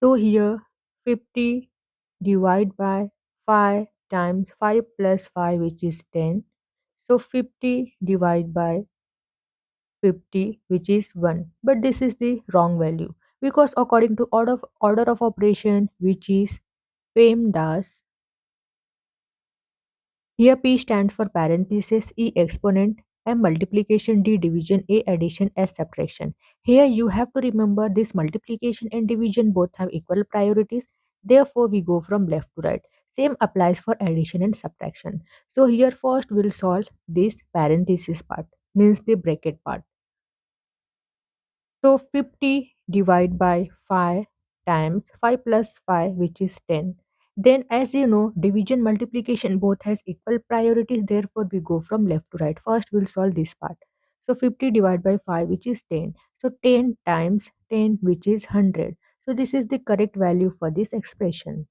So here 50 divide by 5 times 5 plus 5 which is 10. So 50 divide by 50 which is 1. But this is the wrong value because according to order of operation which is PEMDAS, here P stands for parenthesis, E exponent, M multiplication, D division, A addition, S subtraction. Here you have to remember this multiplication and division both have equal priorities. Therefore, we go from left to right. Same applies for addition and subtraction. So here first we'll solve this parenthesis part, means the bracket part. So 50 divided by 5 times 5 plus 5 which is 10. Then as you know division multiplication both has equal priorities, therefore we go from left to right. First we'll solve this part. So 50 divided by 5 which is 10. So 10 times 10 which is 100. So this is the correct value for this expression.